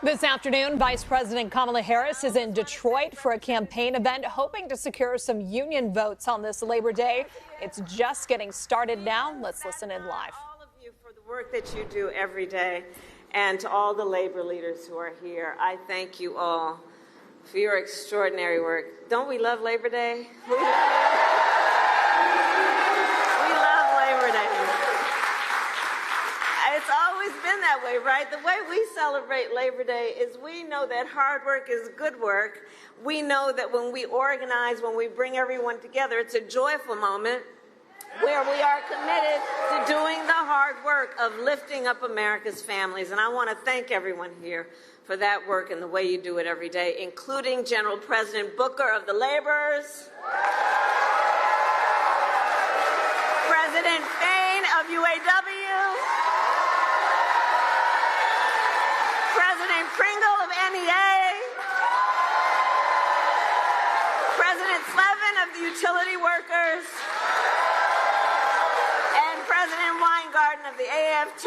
This afternoon, Vice President Kamala Harris is in Detroit for a campaign event, hoping to secure some union votes on this Labor Day. It's just getting started now. Let's listen in live. All of you for the work that you do every day, and to all the labor leaders who are here, I thank you all for your extraordinary work. Don't we love Labor Day? We love Labor Day. It's always been that way, right? The way we celebrate Labor Day is we know that hard work is good work. We know that when we organize, when we bring everyone together, it's a joyful moment where we are committed to doing the hard work of lifting up America's families. And I want to thank everyone here for that work and the way you do it every day, including General President Booker of the Laborers, President Fain of UAW, President Pringle of NEA, President Slevin of the Utility Workers, and President Weingarten of the AFT.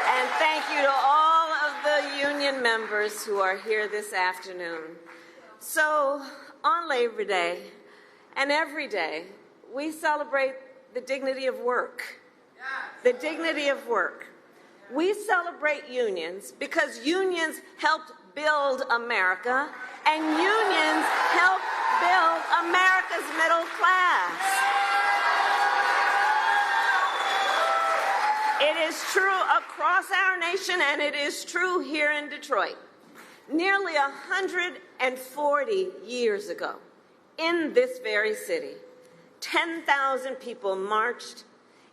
And thank you to all of the union members who are here this afternoon. So, on Labor Day and every day, we celebrate the dignity of work. The dignity of work. We celebrate unions because unions helped build America, and unions help build America's middle class. It is true across our nation, and it is true here in Detroit. Nearly 140 years ago, in this very city, 10,000 people marched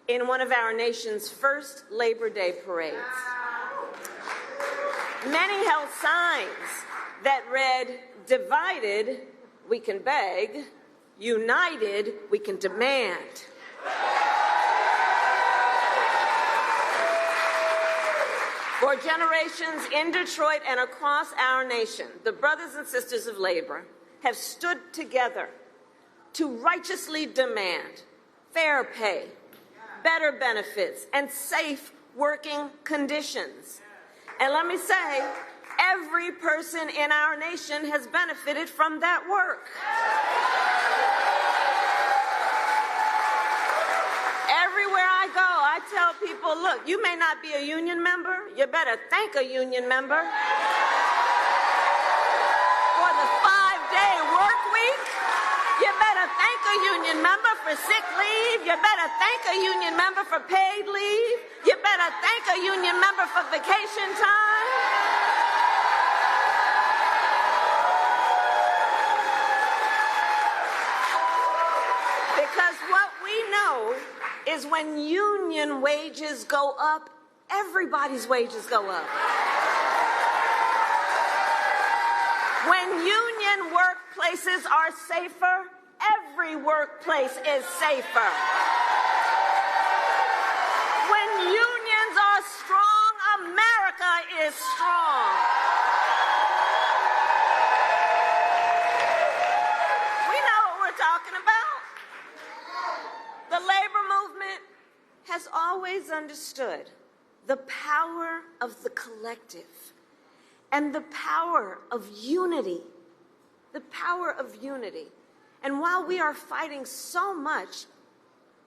in one of our nation's first Labor Day parades. Many held signs that read, "Divided, we can beg. United, we can demand." For generations in Detroit and across our nation, the brothers and sisters of labor have stood together to righteously demand fair pay, better benefits, and safe working conditions. And let me say, every person in our nation has benefited from that work. Everywhere I go, I tell people, look, you may not be a union member, you better thank a union member for the 5-day work week. You better thank a union member for sick leave. You better thank a union member for paid leave. You better thank a union member for vacation time. Because what we know is when union wages go up, everybody's wages go up. When union workplaces are safer, every workplace is safer. When unions are strong, America is strong. We know what we're talking about. The labor movement has always understood the power of the collective and the power of unity. The power of unity. And while we are fighting so much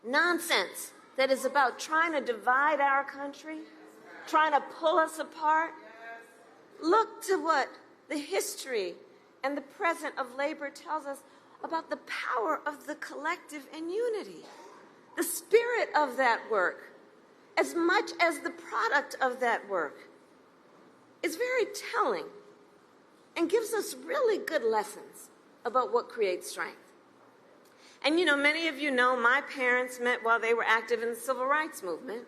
nonsense that is about trying to divide our country, trying to pull us apart, look to what the history and the present of labor tells us about the power of the collective and unity. The spirit of that work, as much as the product of that work, is very telling and gives us really good lessons about what creates strength. And you know, many of you know my parents met while they were active in the civil rights movement.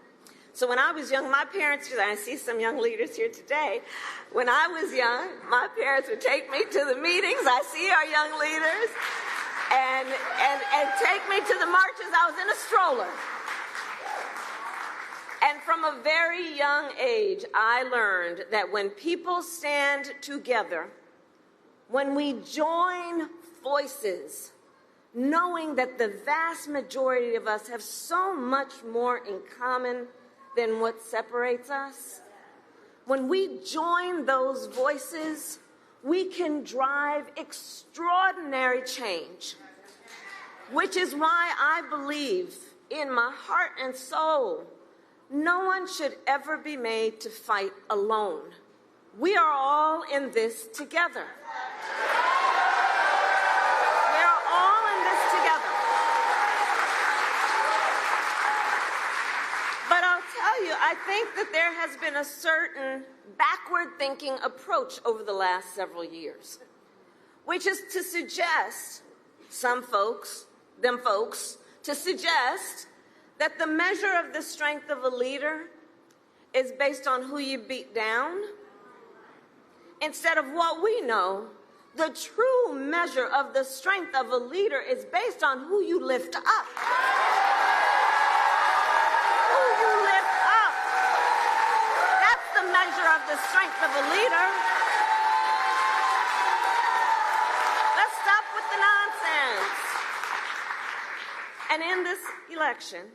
So when I was young, my parents, I see some young leaders here today. When I was young, my parents would take me to the meetings. I see our young leaders. And take me to the marches. I was in a stroller. And from a very young age, I learned that when people stand together, when we join voices, knowing that the vast majority of us have so much more in common than what separates us. When we join those voices, we can drive extraordinary change, which is why I believe in my heart and soul, no one should ever be made to fight alone. We are all in this together. We are all in this together. But I'll tell you, I think that there has been a certain backward-thinking approach over the last several years, which is to suggest, them folks, to suggest that the measure of the strength of a leader is based on who you beat down, instead of what we know, the true measure of the strength of a leader is based on who you lift up. Who you lift up. That's the measure of the strength of a leader. Let's stop with the nonsense. And in this election,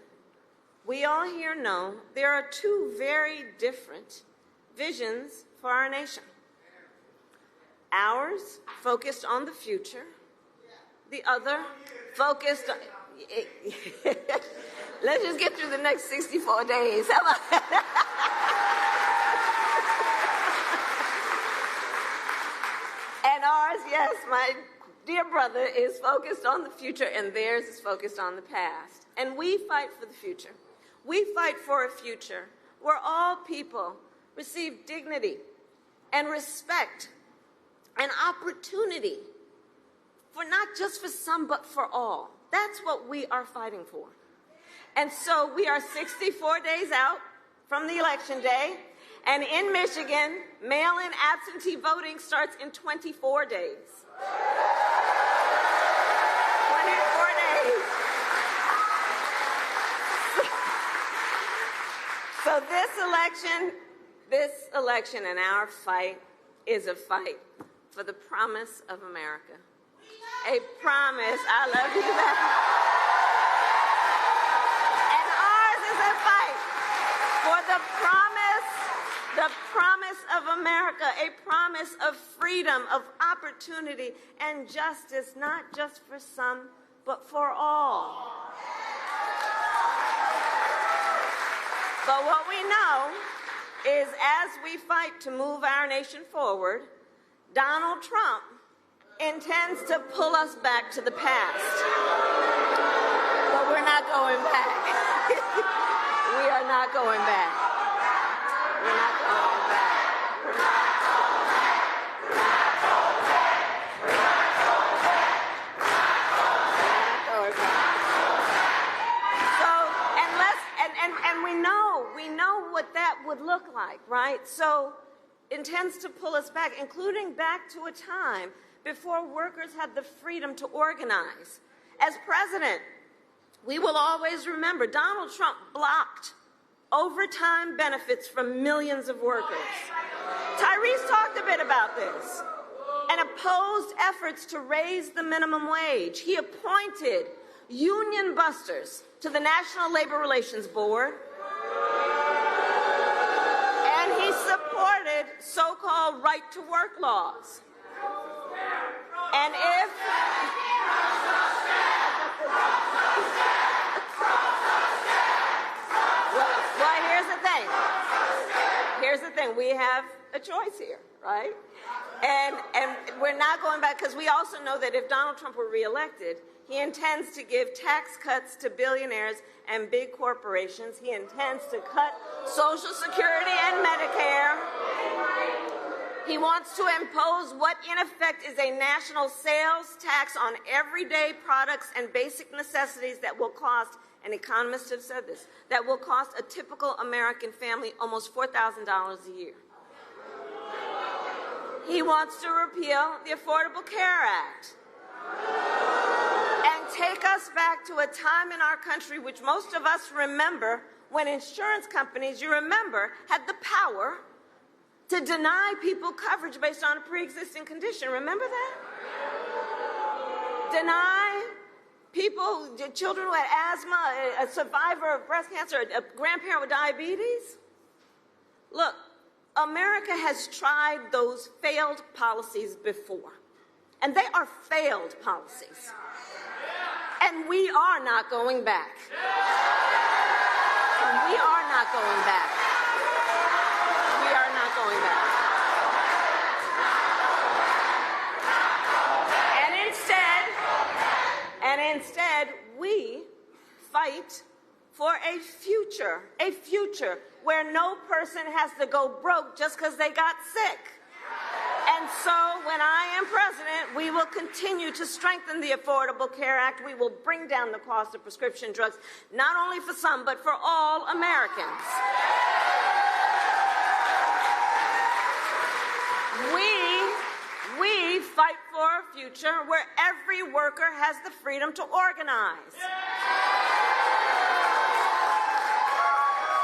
we all here know there are two very different visions for our nation. Ours, focused on the future. The other, focused on... Let's just get through the next 64 days. How about that? And ours, yes, my dear brother, is focused on the future, and theirs is focused on the past. And we fight for the future. We fight for a future where all people receive dignity and respect and opportunity, for not just for some, but for all. That's what we are fighting for. And so we are 64 days out from the election day, and in Michigan, mail-in absentee voting starts in 24 days. 24 days. So this election and our fight is a fight for the promise of America. A promise. I love you back. And ours is a fight for the promise of America, a promise of freedom, of opportunity, and justice, not just for some, but for all. But what we know is as we fight to move our nation forward, Donald Trump intends to pull us back to the past. But we're not going back. We are not going back. We're not going back. We're not going back. So, and we know what that would look like, right? So, intends to pull us back, including back to a time before workers had the freedom to organize. As president, we will always remember Donald Trump blocked overtime benefits from millions of workers. Tyrese talked a bit about this and opposed efforts to raise the minimum wage. He appointed union busters to the National Labor Relations Board, and he supported so-called right-to-work laws. And if... Well, here's the thing. Here's the thing. We have a choice here, right? And we're not going back, because we also know that if Donald Trump were reelected, he intends to give tax cuts to billionaires and big corporations. He intends to cut Social Security and Medicare. He wants to impose what, in effect, is a national sales tax on everyday products and basic necessities that will cost, and economists have said this, that will cost a typical American family almost $4,000 a year. He wants to repeal the Affordable Care Act and take us back to a time in our country which most of us remember, when insurance companies, you remember, had the power to deny people coverage based on a pre-existing condition. Remember that? Deny people, children who had asthma, a survivor of breast cancer, a grandparent with diabetes. Look, America has tried those failed policies before, and they are failed policies. And we are not going back. And we are not going back. We are not going back. And instead, we fight for a future where no person has to go broke just because they got sick. And so when I am president, we will continue to strengthen the Affordable Care Act. We will bring down the cost of prescription drugs, not only for some, but for all Americans. We fight for a future where every worker has the freedom to organize.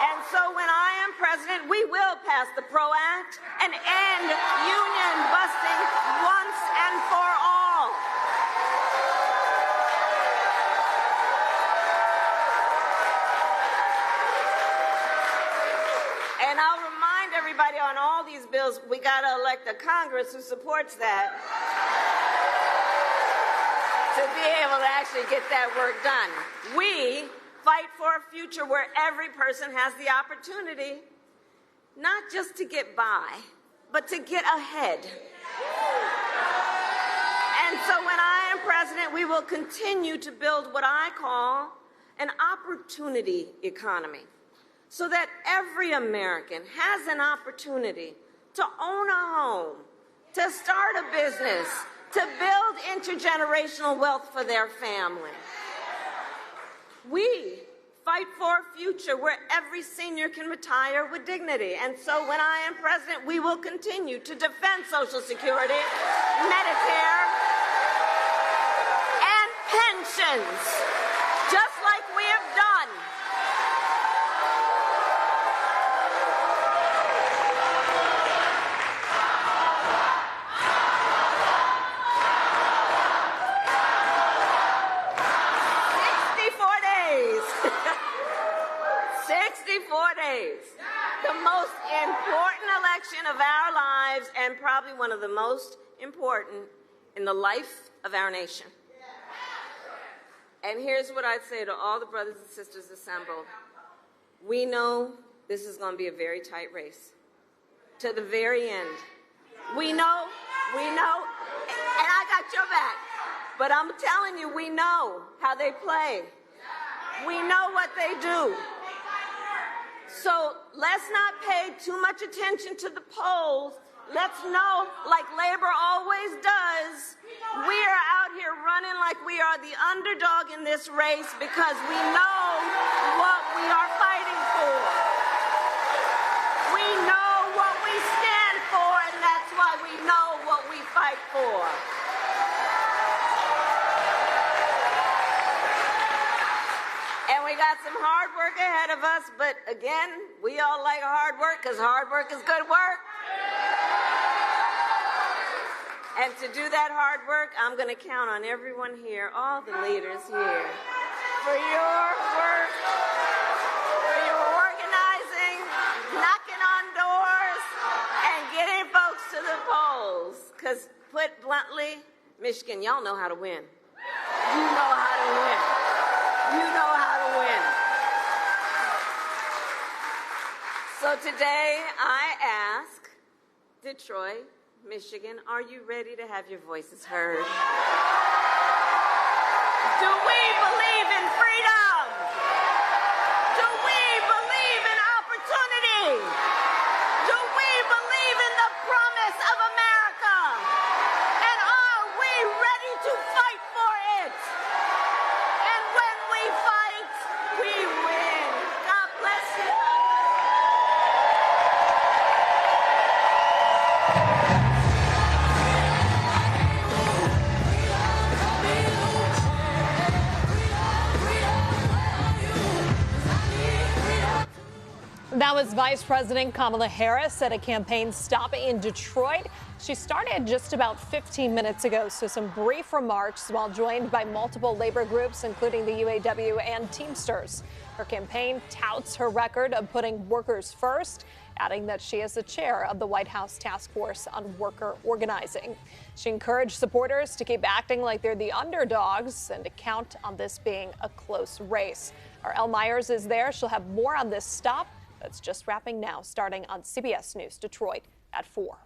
And so when I am president, we will pass the PRO Act and end union busting once and for all. And I'll remind everybody on all these bills, we got to elect a Congress who supports that to be able to actually get that work done. We fight for a future where every person has the opportunity not just to get by, but to get ahead. And so when I am president, we will continue to build what I call an opportunity economy, so that every American has an opportunity to own a home, to start a business, to build intergenerational wealth for their family. We fight for a future where every senior can retire with dignity. And so when I am president, we will continue to defend Social Security, Medicare, and pensions, just like we have done. The most important election of our lives, and probably one of the most important in the life of our nation. And here's what I'd say to all the brothers and sisters assembled. We know this is going to be a very tight race to the very end. We know, and I got your back, but I'm telling you, we know how they play. We know what they do. So let's not pay too much attention to the polls. Let's know, like labor always does, we are out here running like we are the underdog in this race because we know what we are fighting for. We know what we stand for, and that's why we know what we fight for. And we got some hard work ahead of us, but again, we all like hard work because hard work is good work. And to do that hard work, I'm going to count on everyone here, all the leaders here, for your work, for your organizing, knocking on doors, and getting folks to the polls. Because put bluntly, Michigan, y'all know how to win. You know how to win. You know how to win. So today I ask Detroit, Michigan, are you ready to have your voices heard? Do we believe in freedom? Do we believe in opportunity? Do we believe in the promise of America? And are we ready to fight for it? And when we fight, we win. God bless you. That was Vice President Kamala Harris at a campaign stop in Detroit. She started just about 15 minutes ago, so some brief remarks while joined by multiple labor groups, including the UAW and Teamsters. Her campaign touts her record of putting workers first, adding that she is the chair of the White House Task Force on Worker Organizing. She encouraged supporters to keep acting like they're the underdogs and to count on this being a close race. Our Elle Myers is there. She'll have more on this stop that's just wrapping now, starting on CBS News Detroit at 4.